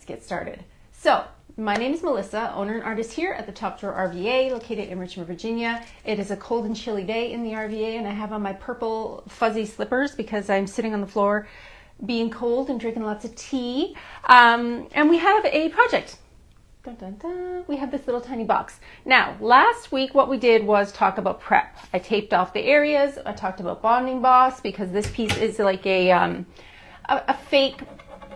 get started. So, my name is Melissa, owner and artist here at the Top Drawer RVA, located in Richmond, Virginia. It is a cold and chilly day in the RVA, and I have on my purple fuzzy slippers because I'm sitting on the floor being cold and drinking lots of tea. And we have a project. Dun, dun, dun. We have this little tiny box. Now, last week what we did was talk about prep. I taped off the areas. I talked about bonding boss because this piece is like a fake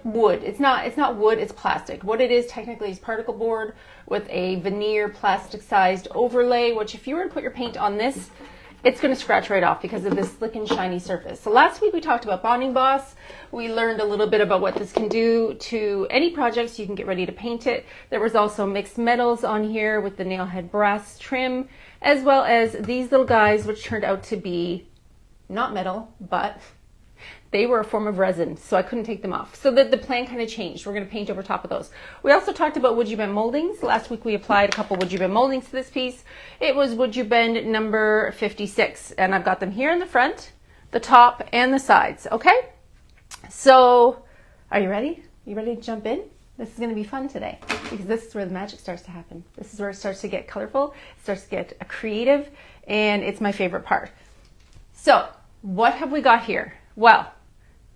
wood. It's not wood, it's plastic. What it is technically is particle board with a veneer plastic sized overlay, which if you were to put your paint on this, it's going to scratch right off because of this slick and shiny surface. So last week we talked about bonding boss. We learned a little bit about what this can do to any projects you can get ready to paint it. There was also mixed metals on here with the nailhead brass trim, as well as these little guys, which turned out to be not metal, but they were a form of resin, so I couldn't take them off. So the plan kind of changed. We're going to paint over top of those. We also talked about Woodubend moldings. Last week we applied a couple Woodubend moldings to this piece. It was Woodubend number 56, and I've got them here in the front, the top, and the sides, okay? So, are you ready? You ready to jump in? This is going to be fun today because this is where the magic starts to happen. This is where it starts to get colorful, it starts to get creative, and it's my favorite part. So, what have we got here? Well,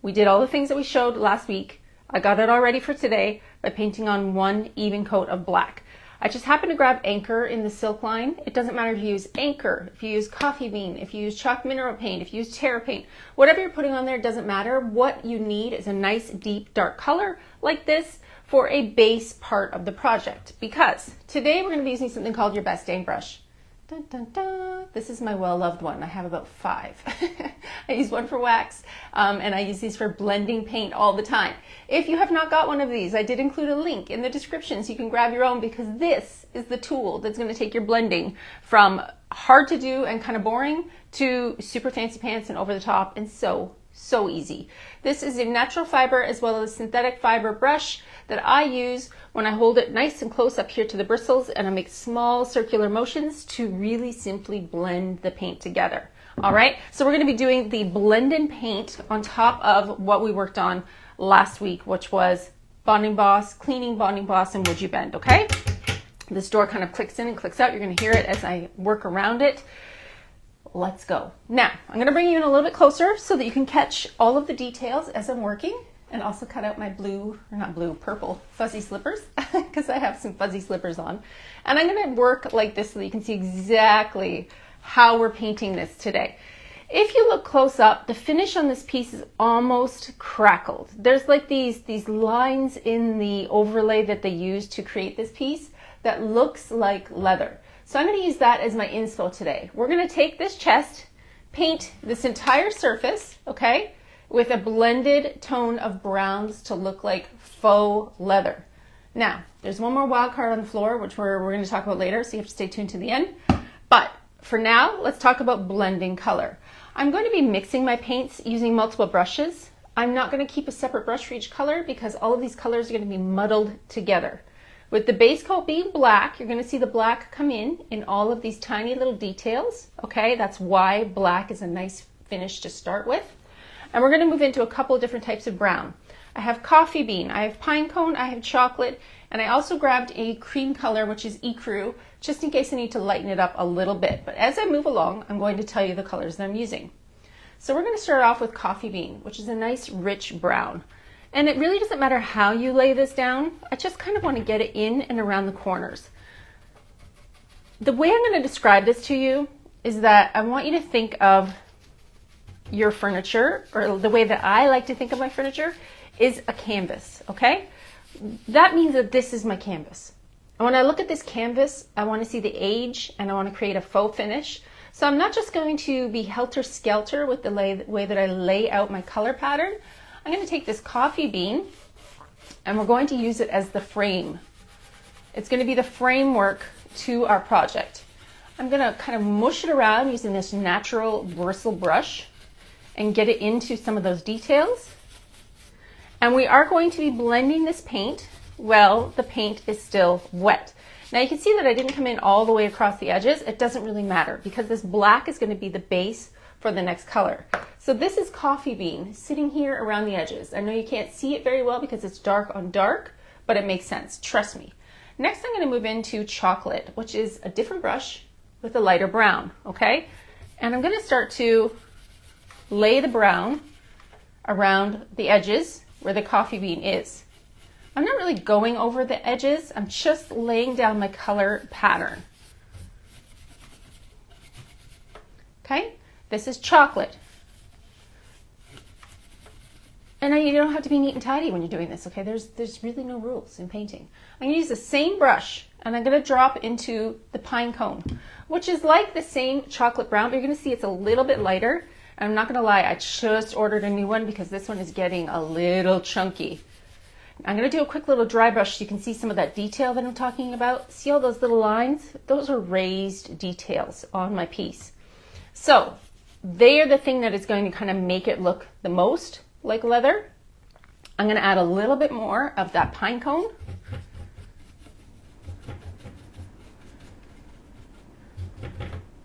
we did all the things that we showed last week. I got it all ready for today by painting on one even coat of black. I just happened to grab Anchor in the silk line. It doesn't matter if you use Anchor, if you use Coffee Bean, if you use chalk mineral paint, if you use Terra paint, whatever you're putting on there, doesn't matter. What you need is a nice deep dark color like this for a base part of the project, because today we're going to be using something called your best stain brush. Dun, dun, dun. This is my well-loved one. I have about 5. I use one for wax, and I use these for blending paint all the time. If you have not got one of these, I did include a link in the description so you can grab your own, because this is the tool that's going to take your blending from hard to do and kind of boring to super fancy pants and over the top and so easy. This is a natural fiber as well as synthetic fiber brush that I use when I hold it nice and close up here to the bristles, and I make small circular motions to really simply blend the paint together. All right, so we're going to be doing the blend and paint on top of what we worked on last week, which was bonding boss, cleaning bonding boss, and Woodubend, okay? This door kind of clicks in and clicks out. You're going to hear it as I work around it. Let's go. Now, I'm going to bring you in a little bit closer so that you can catch all of the details as I'm working, and also cut out my purple fuzzy slippers because I have some fuzzy slippers on. And I'm going to work like this so that you can see exactly how we're painting this today. If you look close up, the finish on this piece is almost crackled. There's like these lines in the overlay that they use to create this piece that looks like leather. So I'm going to use that as my inspo today. We're going to take this chest, paint this entire surface, okay, with a blended tone of browns to look like faux leather. Now, there's one more wild card on the floor, which we're going to talk about later, so you have to stay tuned to the end. But for now, let's talk about blending color. I'm going to be mixing my paints using multiple brushes. I'm not going to keep a separate brush for each color because all of these colors are going to be muddled together. With the base coat being black, you're going to see the black come in all of these tiny little details. Okay, that's why black is a nice finish to start with. And we're going to move into a couple of different types of brown. I have coffee bean, I have pine cone, I have chocolate, and I also grabbed a cream color, which is Ecru, just in case I need to lighten it up a little bit. But as I move along, I'm going to tell you the colors that I'm using. So we're going to start off with coffee bean, which is a nice rich brown. And it really doesn't matter how you lay this down. I just kind of want to get it in and around the corners. The way I'm going to describe this to you is that I want you to think of your furniture, or the way that I like to think of my furniture, is a canvas, okay? That means that this is my canvas. And when I look at this canvas, I want to see the age and I want to create a faux finish. So I'm not just going to be helter-skelter with the way that I lay out my color pattern. I'm going to take this coffee bean and we're going to use it as the frame. It's going to be the framework to our project. I'm going to kind of mush it around using this natural bristle brush and get it into some of those details. And we are going to be blending this paint while the paint is still wet. Now you can see that I didn't come in all the way across the edges. It doesn't really matter because this black is going to be the base for the next color. So this is coffee bean sitting here around the edges. I know you can't see it very well because it's dark on dark, but it makes sense, trust me. Next, I'm going to move into chocolate, which is a different brush with a lighter brown, okay? And I'm going to start to lay the brown around the edges where the coffee bean is. I'm not really going over the edges, I'm just laying down my color pattern. Okay, this is chocolate. And you don't have to be neat and tidy when you're doing this, okay? There's really no rules in painting. I'm gonna use the same brush and I'm gonna drop into the pine cone, which is like the same chocolate brown, but you're gonna see it's a little bit lighter. And I'm not gonna lie, I just ordered a new one because this one is getting a little chunky. I'm gonna do a quick little dry brush so you can see some of that detail that I'm talking about. See all those little lines? Those are raised details on my piece. So they are the thing that is going to kind of make it look the most like leather. I'm going to add a little bit more of that pine cone.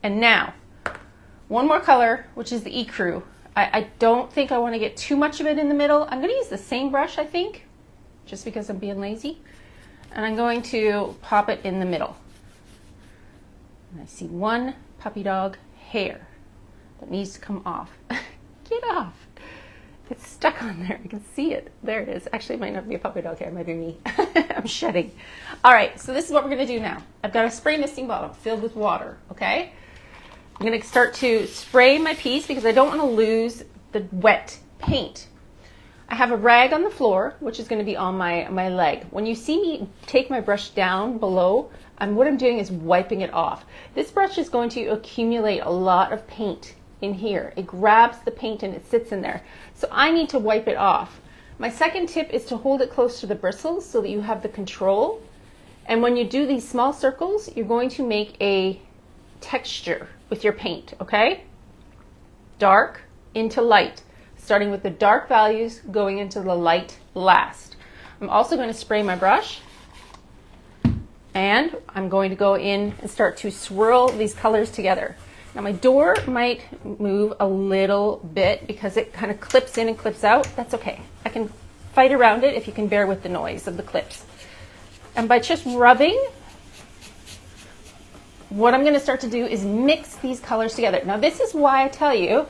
And now, one more color, which is the Ecru. I don't think I want to get too much of it in the middle. I'm going to use the same brush, I think, just because I'm being lazy. And I'm going to pop it in the middle. And I see one puppy dog hair that needs to come off. Get off. It's stuck on there. I can see it. There it is. Actually, it might not be a puppy dog hair. It might be me. I'm shedding. All right, so this is what we're going to do now. I've got a spray misting bottle filled with water, okay? I'm going to start to spray my piece because I don't want to lose the wet paint. I have a rag on the floor, which is going to be on my leg. When you see me take my brush down below, what I'm doing is wiping it off. This brush is going to accumulate a lot of paint in here. It grabs the paint and it sits in there. So I need to wipe it off. My second tip is to hold it close to the bristles so that you have the control. And when you do these small circles, you're going to make a texture with your paint, okay? Dark into light, starting with the dark values, going into the light last. I'm also going to spray my brush and I'm going to go in and start to swirl these colors together. Now my door might move a little bit because it kind of clips in and clips out. That's okay. I can fight around it if you can bear with the noise of the clips. And by just rubbing, what I'm going to start to do is mix these colors together. Now this is why I tell you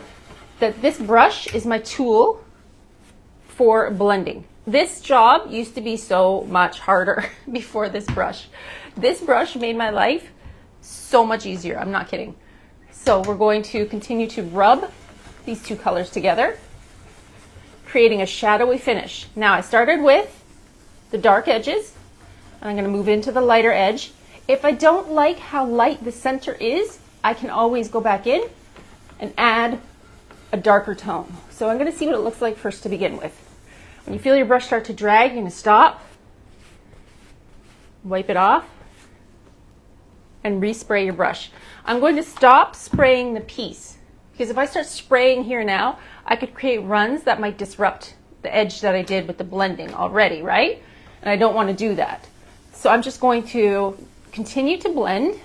that this brush is my tool for blending. This job used to be so much harder before this brush. This brush made my life so much easier. I'm not kidding. So we're going to continue to rub these two colors together, creating a shadowy finish. Now I started with the dark edges, and I'm going to move into the lighter edge. If I don't like how light the center is, I can always go back in and add a darker tone. So I'm going to see what it looks like first to begin with. When you feel your brush start to drag, you're going to stop, wipe it off, and respray your brush. I'm going to stop spraying the piece because if I start spraying here now, I could create runs that might disrupt the edge that I did with the blending already, right? And I don't want to do that. So I'm just going to continue to blend.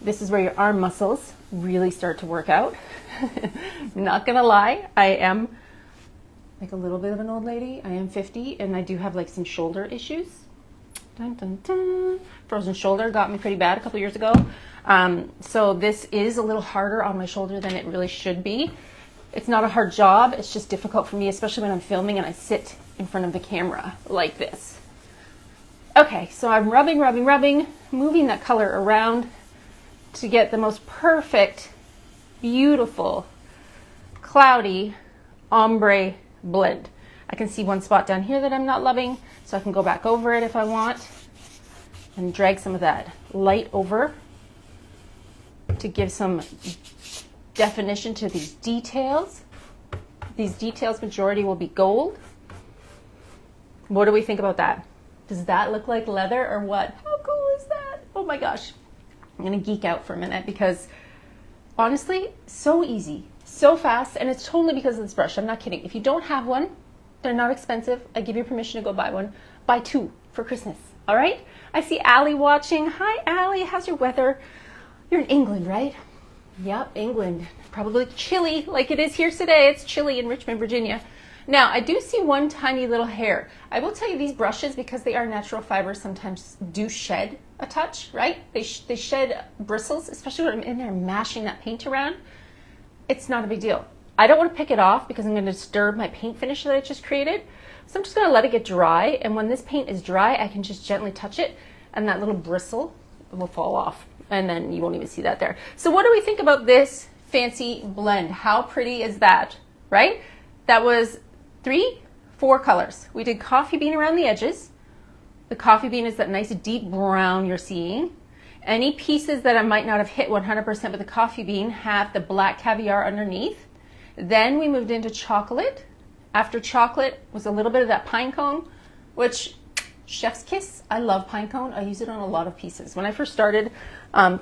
This is where your arm muscles really start to work out. Not gonna lie, I am like a little bit of an old lady. I am 50 and I do have like some shoulder issues. Dun, dun, dun. Frozen shoulder got me pretty bad a couple years ago. So this is a little harder on my shoulder than it really should be. It's not a hard job, it's just difficult for me, especially when I'm filming and I sit in front of the camera like this. Okay, so I'm rubbing, moving that color around to get the most perfect, beautiful, cloudy ombre blend. I can see one spot down here that I'm not loving, so I can go back over it if I want and drag some of that light over to give some definition to these details. These details, majority will be gold. What do we think about that? Does that look like leather or what? How cool is that? Oh my gosh. I'm gonna geek out for a minute because honestly, so easy, so fast, and it's totally because of this brush. I'm not kidding. If you don't have one, they're not expensive. I give you permission to go buy one. Buy two for Christmas, all right? I see Allie watching. Hi, Allie, how's your weather? You're in England, right? Yep, England. Probably chilly like it is here today. It's chilly in Richmond, Virginia. Now, I do see one tiny little hair. I will tell you these brushes, because they are natural fibers, sometimes do shed a touch, right? They shed bristles, especially when I'm in there mashing that paint around. It's not a big deal. I don't want to pick it off because I'm going to disturb my paint finish that I just created. So I'm just going to let it get dry. And when this paint is dry, I can just gently touch it and that little bristle will fall off. And then you won't even see that there. So what do we think about this fancy blend? How pretty is that, right? That was 4 colors. We did coffee bean around the edges. The coffee bean is that nice deep brown you're seeing. Any pieces that I might not have hit 100% with the coffee bean have the black caviar underneath. Then we moved into chocolate. After chocolate was a little bit of that pine cone, which chef's kiss. I love pine cone. I use it on a lot of pieces. When I first started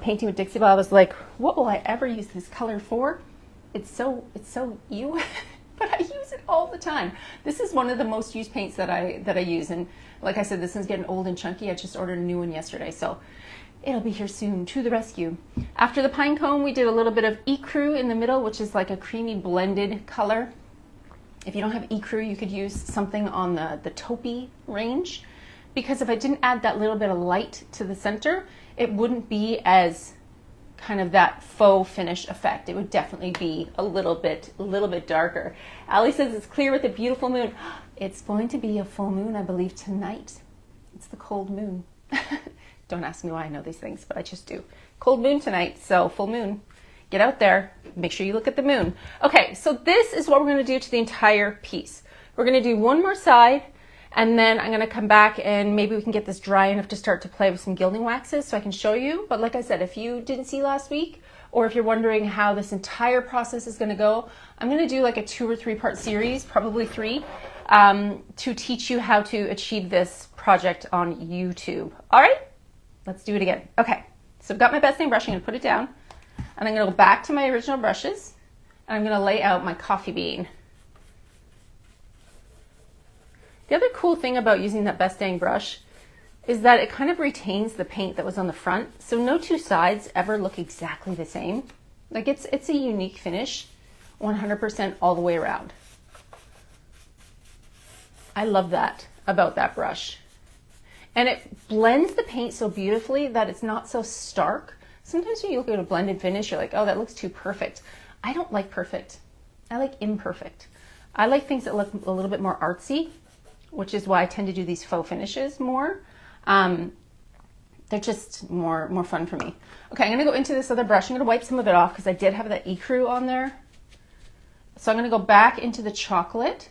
painting with Dixie, I was like, what will I ever use this color for? It's so ew, but I use it all the time. This is one of the most used paints that I use. And like I said, this one's getting old and chunky. I just ordered a new one yesterday, so it'll be here soon to the rescue. After the pine cone, we did a little bit of Ecru in the middle, which is like a creamy blended color. If you don't have Ecru, you could use something on the taupey range, because if I didn't add that little bit of light to the center, it wouldn't be as kind of that faux finish effect. It would definitely be a little bit darker. Ali says it's clear with a beautiful moon. It's going to be a full moon, I believe, tonight. It's the cold moon. Don't ask me why I know these things, but I just do. Cold moon tonight, so full moon. Get out there, make sure you look at the moon. Okay, so this is what we're gonna do to the entire piece. We're gonna do one more side, and then I'm gonna come back and maybe we can get this dry enough to start to play with some gilding waxes so I can show you. But like I said, if you didn't see last week, or if you're wondering how this entire process is gonna go, I'm gonna do like a 2 or 3 part series, probably 3, to teach you how to achieve this project on YouTube. All right? Let's do it again. Okay, so I've got my best name brush. I'm gonna put it down, and I'm gonna go back to my original brushes, and I'm gonna lay out my coffee bean. The other cool thing about using that best dang brush is that it kind of retains the paint that was on the front, so no 2 sides ever look exactly the same. Like it's a unique finish, 100% all the way around. I love that about that brush. And it blends the paint so beautifully that it's not so stark. Sometimes when you look at a blended finish, you're like, oh, that looks too perfect. I don't like perfect. I like imperfect. I like things that look a little bit more artsy, which is why I tend to do these faux finishes more. They're just more fun for me. Okay, I'm gonna go into this other brush. I'm gonna wipe some of it off because I did have that Ecru on there. So I'm gonna go back into the chocolate.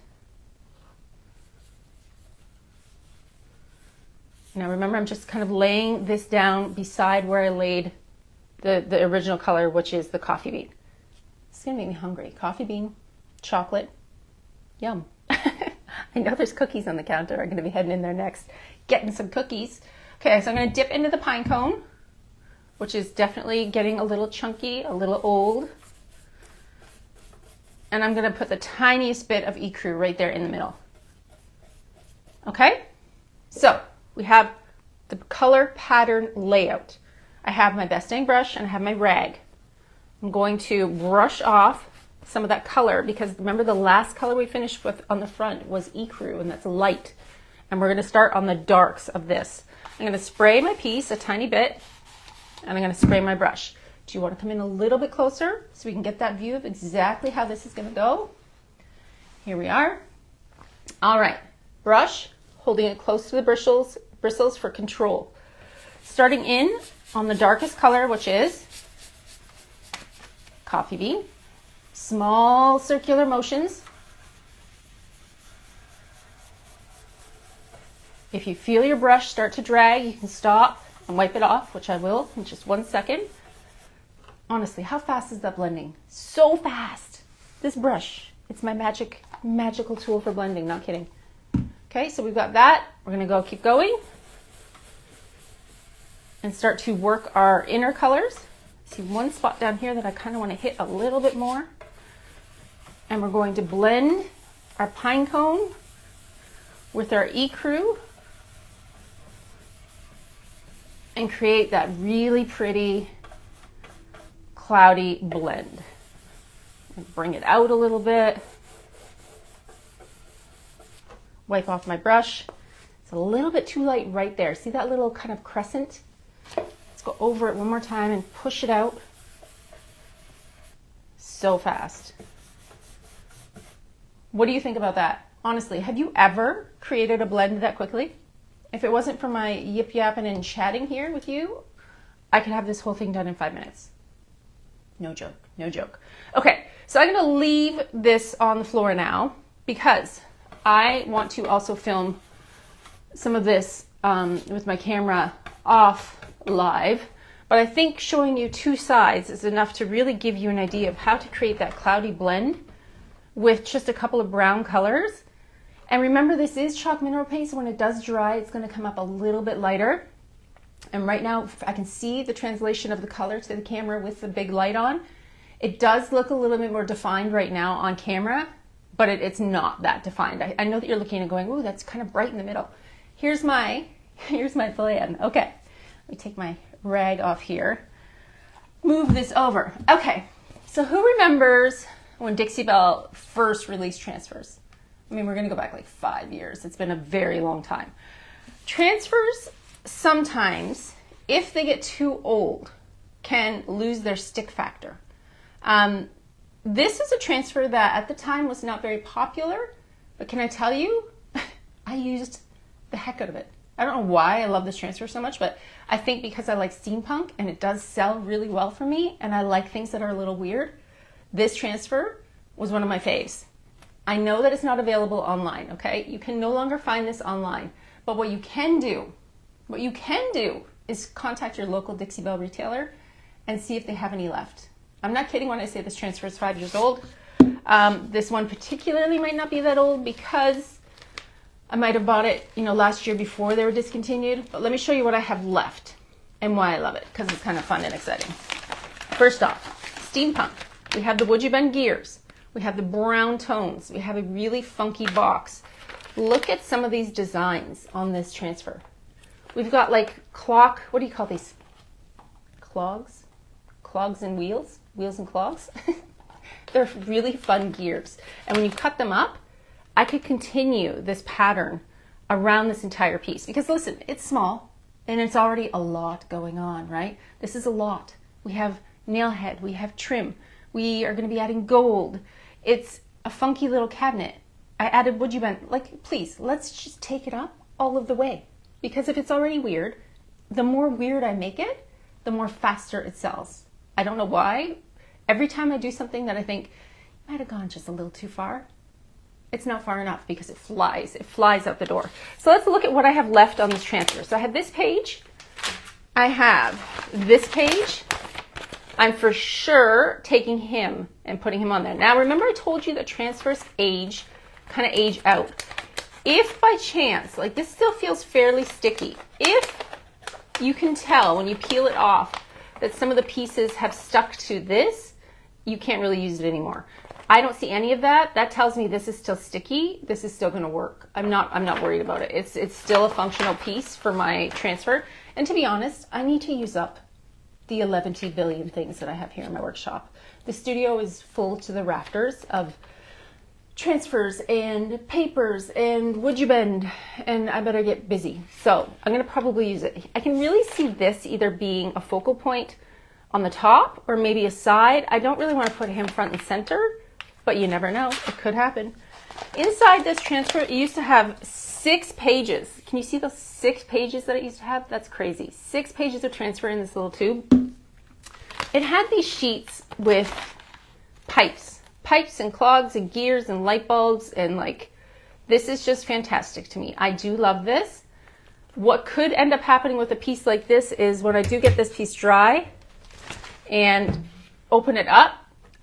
Now remember, I'm just kind of laying this down beside where I laid the original color, which is the coffee bean. It's gonna make me hungry. Coffee bean, chocolate, yum. I know there's cookies on the counter. I'm gonna be heading in there next, getting some cookies. Okay, so I'm gonna dip into the pine cone, which is definitely getting a little chunky, a little old. And I'm gonna put the tiniest bit of Ecru right there in the middle. Okay, so we have the color pattern layout. I have my best dang brush and I have my rag. I'm going to brush off some of that color because remember the last color we finished with on the front was Ecru, and that's light. And we're gonna start on the darks of this. I'm gonna spray my piece a tiny bit, and I'm gonna spray my brush. Do you wanna come in a little bit closer so we can get that view of exactly how this is gonna go? Here we are. All right, brush, holding it close to the bristles for control. Starting in on the darkest color, which is coffee bean. Small circular motions. If you feel your brush start to drag, you can stop and wipe it off, which I will in just 1 second. Honestly, how fast is that blending? So fast. This brush, it's my magical tool for blending, not kidding. Okay, so we've got that. We're gonna keep going and start to work our inner colors. See one spot down here that I kind of want to hit a little bit more. And we're going to blend our pine cone with our Ecru and create that really pretty cloudy blend. And bring it out a little bit. wipe off my brush. It's a little bit too light right there. See that little kind of crescent? Let's go over it one more time and push it out. So fast. What do you think about that? Honestly, have you ever created a blend that quickly? If it wasn't for my yip yapping and chatting here with you, I could have this whole thing done in 5 minutes. No joke, no joke. Okay, so I'm gonna leave this on the floor now because I want to also film some of this with my camera off live, but I think showing you two sides is enough to really give you an idea of how to create that cloudy blend with just a couple of brown colors. And remember, this is chalk mineral paint, so when it does dry, it's going to come up a little bit lighter. And right now, I can see the translation of the color to the camera with the big light on. It does look a little bit more defined right now on camera, but it's not that defined. I know that you're looking and going, ooh, that's kind of bright in the middle. Here's my plan. Okay, let me take my rag off here. Move this over. Okay, so who remembers when Dixie Belle first released transfers? I mean, we're going to go back like 5 years. It's been a very long time. Transfers sometimes, if they get too old, can lose their stick factor. This is a transfer that at the time was not very popular, but can I tell you, I used the heck out of it. I don't know why I love this transfer so much, but I think because I like steampunk and it does sell really well for me and I like things that are a little weird, this transfer was one of my faves. I know that it's not available online, okay? You can no longer find this online. But what you can do is contact your local Dixie Belle retailer and see if they have any left. I'm not kidding when I say this transfer is 5 years old. This one particularly might not be that old because I might have bought it, last year before they were discontinued. But let me show you what I have left and why I love it, because it's kind of fun and exciting. First off, steampunk. We have the Woodubend gears. We have the brown tones. We have a really funky box. Look at some of these designs on this transfer. We've got like clock, what do you call these? Clogs? Clogs and wheels? Wheels and clogs? They're really fun gears. And when you cut them up, I could continue this pattern around this entire piece. Because listen, it's small and it's already a lot going on, right? This is a lot. We have nail head, we have trim. We are going to be adding gold. It's a funky little cabinet. I added Woodubend. Like, please, let's just take it up all of the way. Because if it's already weird, the more weird I make it, the more faster it sells. I don't know why. Every time I do something that I think might have gone just a little too far, it's not far enough because it flies. It flies out the door. So let's look at what I have left on this transfer. So I have this page. I have this page. I'm for sure taking him and putting him on there. Now, remember I told you that transfers kind of age out. If by chance, like this still feels fairly sticky, if you can tell when you peel it off that some of the pieces have stuck to this, you can't really use it anymore. I don't see any of that. That tells me this is still sticky. This is still going to work. I'm not worried about it. It's still a functional piece for my transfer. And to be honest, I need to use up the 11 billion things that I have here in my workshop. The studio is full to the rafters of transfers and papers and Woodubend, and I better get busy. So I'm going to probably use it. I can really see this either being a focal point on the top or maybe a side. I don't really want to put him front and center, but you never know. It could happen. Inside this transfer, it used to have 6 pages. Can you see those 6 pages that it used to have? That's crazy. 6 pages of transfer in this little tube. It had these sheets with pipes and clogs and gears and light bulbs, and like, this is just fantastic to me. I do love this. What could end up happening with a piece like this is when I do get this piece dry and open it up,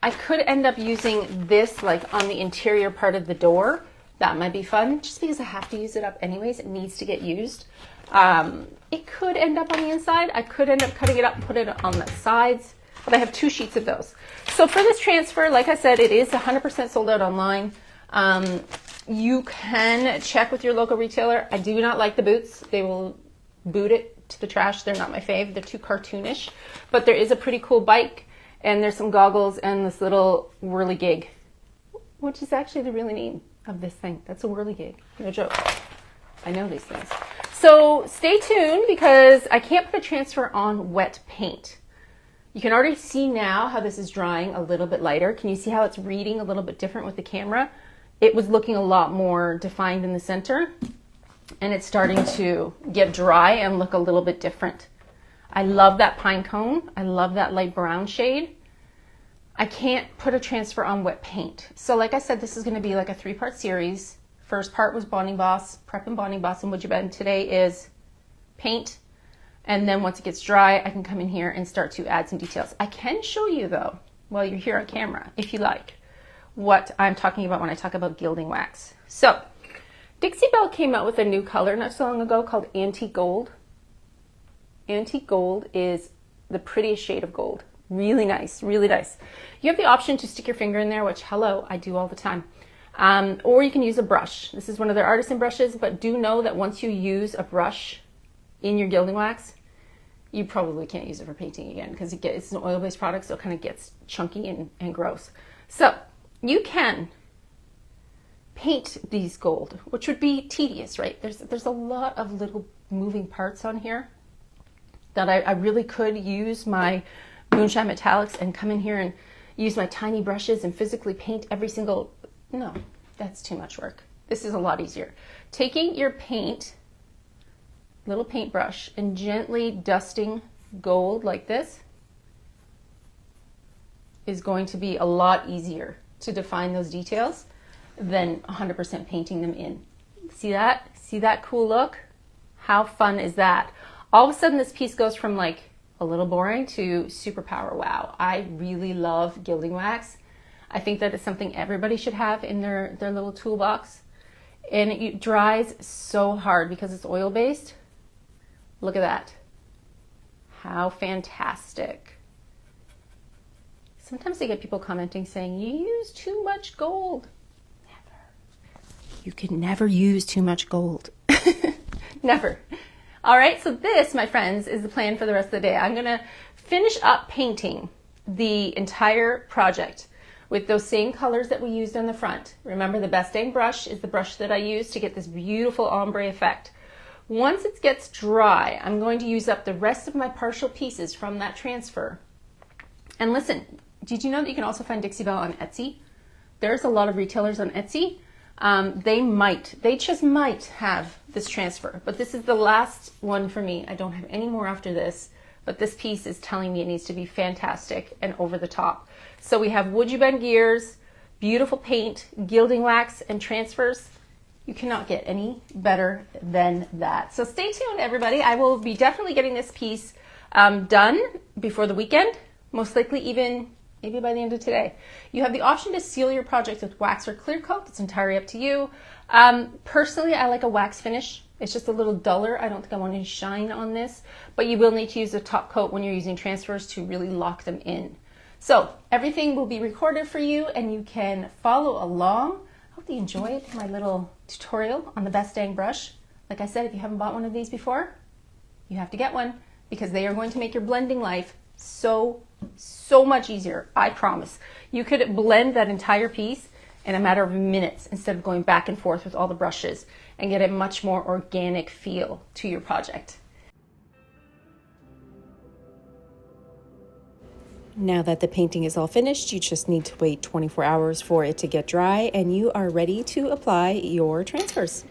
I could end up using this like on the interior part of the door. That might be fun, just because I have to use it up anyways. It needs to get used. It could end up on the inside. I could end up cutting it up and put it on the sides, but I have 2 sheets of those. So for this transfer, like I said, it is 100% sold out online. You can check with your local retailer. I do not like the boots. They will boot it to the trash. They're not my fave. They're too cartoonish, but there is a pretty cool bike, and there's some goggles and this little whirligig, which is actually really neat. of this thing. That's a whirligig, no joke. I know these things. So stay tuned because I can't put a transfer on wet paint. You can already see now how this is drying a little bit lighter. Can you see how it's reading a little bit different with the camera? It was looking a lot more defined in the center, and it's starting to get dry and look a little bit different. I love that pine cone. I love that light brown shade. I can't put a transfer on wet paint. So like I said, this is going to be like a 3-part series. First part was Bonding Boss, Prep and Bonding Boss and Woodubend. Today is paint. And then once it gets dry, I can come in here and start to add some details. I can show you though, while you're here on camera, if you like, what I'm talking about when I talk about gilding wax. So Dixie Belle came out with a new color not so long ago called Antique Gold. Antique Gold is the prettiest shade of gold. Really nice, really nice. You have the option to stick your finger in there, which, hello, I do all the time. Or you can use a brush. This is one of their artisan brushes, but do know that once you use a brush in your gilding wax, you probably can't use it for painting again because it's an oil-based product, so it kind of gets chunky and gross. So you can paint these gold, which would be tedious, right? There's a lot of little moving parts on here that I really could use my Moonshine Metallics and come in here and use my tiny brushes and physically paint every single, no, that's too much work. This is a lot easier. Taking your paint, little paintbrush, and gently dusting gold like this is going to be a lot easier to define those details than 100% painting them in. See that? See that cool look? How fun is that? All of a sudden this piece goes from like a little boring to superpower wow. I really love gilding wax. I think that it's something everybody should have in their little toolbox. And it dries so hard because it's oil-based. Look at that. How fantastic. Sometimes I get people commenting saying, you use too much gold. Never. You can never use too much gold. Never. All right, so this, my friends, is the plan for the rest of the day. I'm gonna finish up painting the entire project with those same colors that we used on the front. Remember, the Best Dang brush is the brush that I use to get this beautiful ombre effect. Once it gets dry, I'm going to use up the rest of my partial pieces from that transfer. And listen, did you know that you can also find Dixie Belle on Etsy? There's a lot of retailers on Etsy. They just might have this transfer, but this is the last one for me. I don't have any more after this, but this piece is telling me it needs to be fantastic and over the top. So we have Woodubend gears, beautiful paint, gilding wax, and transfers. You cannot get any better than that. So stay tuned, everybody. I will be definitely getting this piece done before the weekend, most likely even maybe by the end of today. You have the option to seal your project with wax or clear coat. It's entirely up to you. Personally, I like a wax finish. It's just a little duller. I don't think I want any shine on this, but you will need to use a top coat when you're using transfers to really lock them in. So everything will be recorded for you and you can follow along. I hope you enjoyed my little tutorial on the Best Dang brush. Like I said, if you haven't bought one of these before, you have to get one because they are going to make your blending life so much easier. I promise. You could blend that entire piece in a matter of minutes instead of going back and forth with all the brushes and get a much more organic feel to your project. Now that the painting is all finished, you just need to wait 24 hours for it to get dry and you are ready to apply your transfers.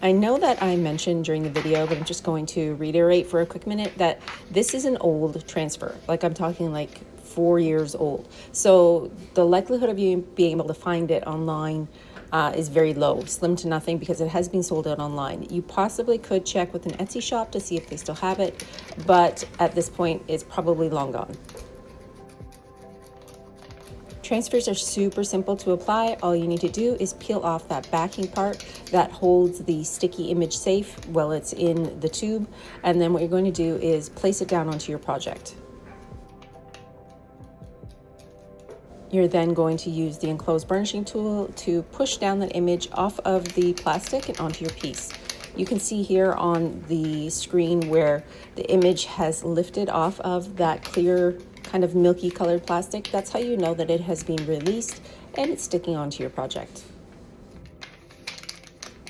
I know that I mentioned during the video, but I'm just going to reiterate for a quick minute that this is an old transfer. Like I'm talking like 4 years old. So the likelihood of you being able to find it online is very low, slim to nothing, because it has been sold out online. You possibly could check with an Etsy shop to see if they still have it, but at this point it's probably long gone. Transfers are super simple to apply. All you need to do is peel off that backing part that holds the sticky image safe while it's in the tube. And then what you're going to do is place it down onto your project. You're then going to use the enclosed burnishing tool to push down that image off of the plastic and onto your piece. You can see here on the screen where the image has lifted off of that clear kind of milky colored plastic, that's how you know that it has been released and it's sticking onto your project.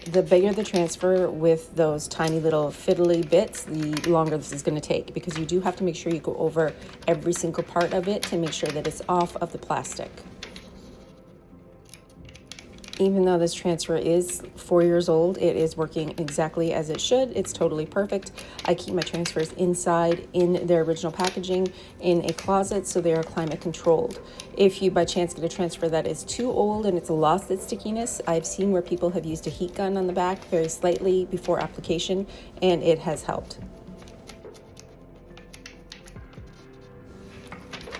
The bigger the transfer with those tiny little fiddly bits, the longer this is going to take, because you do have to make sure you go over every single part of it to make sure that it's off of the plastic. Even though this transfer is 4 years old, it is working exactly as it should. It's totally perfect. I keep my transfers inside in their original packaging in a closet, so they are climate controlled. If you by chance get a transfer that is too old and it's lost its stickiness, I've seen where people have used a heat gun on the back very slightly before application, and it has helped.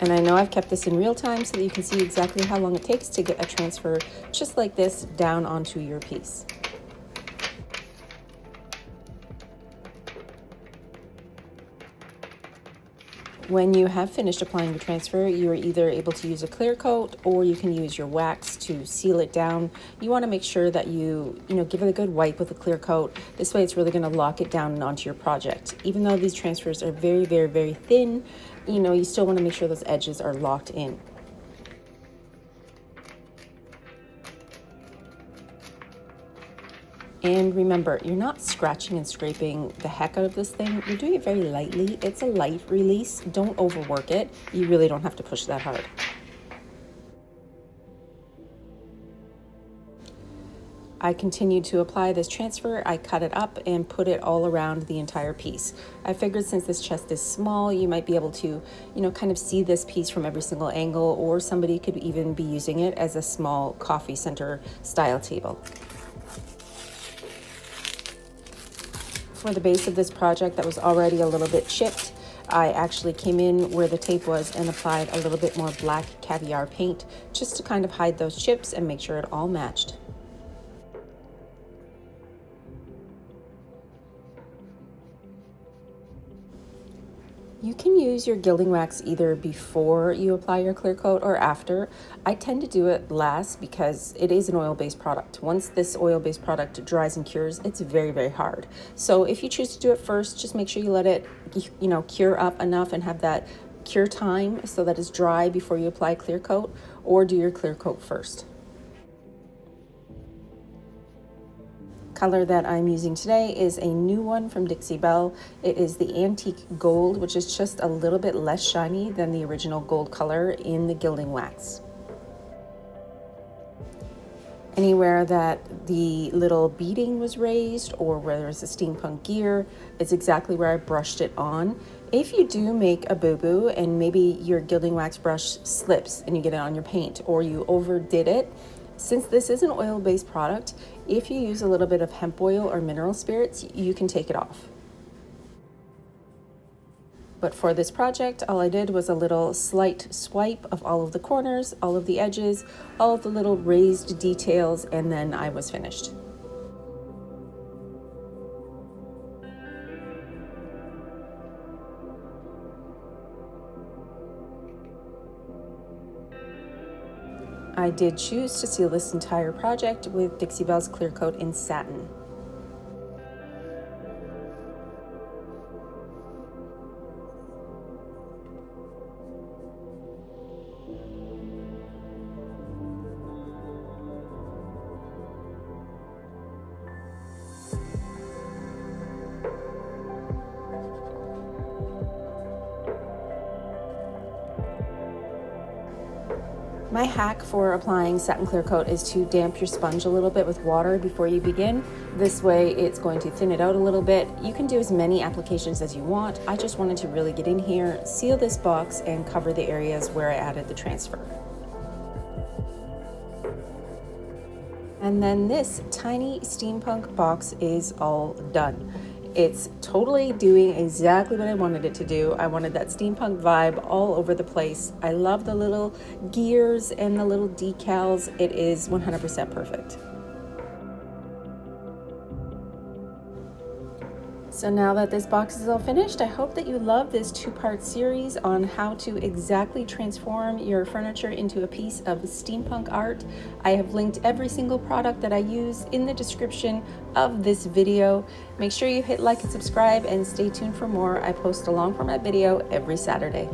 And I know I've kept this in real time so that you can see exactly how long it takes to get a transfer just like this down onto your piece. When you have finished applying your transfer, you're either able to use a clear coat or you can use your wax to seal it down. You want to make sure that you give it a good wipe with a clear coat. This way it's really going to lock it down and onto your project. Even though these transfers are very, very, very thin, you still want to make sure those edges are locked in. And remember, you're not scratching and scraping the heck out of this thing. You're doing it very lightly. It's a light release. Don't overwork it. You really don't have to push that hard. I continued to apply this transfer. I cut it up and put it all around the entire piece. I figured since this chest is small, you might be able to, kind of see this piece from every single angle, or somebody could even be using it as a small coffee center style table. For the base of this project that was already a little bit chipped, I actually came in where the tape was and applied a little bit more black Caviar paint just to kind of hide those chips and make sure it all matched. You can use your gilding wax either before you apply your clear coat or after. I tend to do it last because it is an oil-based product. Once this oil-based product dries and cures, it's very, very hard. So if you choose to do it first, just make sure you let it, cure up enough and have that cure time so that it's dry before you apply clear coat, or do your clear coat first. Color that I'm using today is a new one from Dixie Belle. It is the antique gold, which is just a little bit less shiny than the original gold color in the Gilding Wax. Anywhere that the little beading was raised or where there's a steampunk gear is exactly where I brushed it on. If you do make a boo-boo and maybe your Gilding Wax brush slips and you get it on your paint, or you overdid it, since this is an oil-based product, if you use a little bit of hemp oil or mineral spirits, you can take it off. But for this project, all I did was a little slight swipe of all of the corners, all of the edges, all of the little raised details, and then I was finished. I did choose to seal this entire project with Dixie Belle's clear coat in satin. My hack for applying satin clear coat is to damp your sponge a little bit with water before you begin. This way it's going to thin it out a little bit. You can do as many applications as you want. I just wanted to really get in here, seal this box, and cover the areas where I added the transfer. And then this tiny steampunk box is all done. It's totally doing exactly what I wanted it to do. I wanted that steampunk vibe all over the place. I love the little gears and the little decals. It is 100% perfect. So now that this box is all finished, I hope that you love this two-part series on how to exactly transform your furniture into a piece of steampunk art. I have linked every single product that I use in the description of this video. Make sure you hit like and subscribe and stay tuned for more. I post a long format video every Saturday.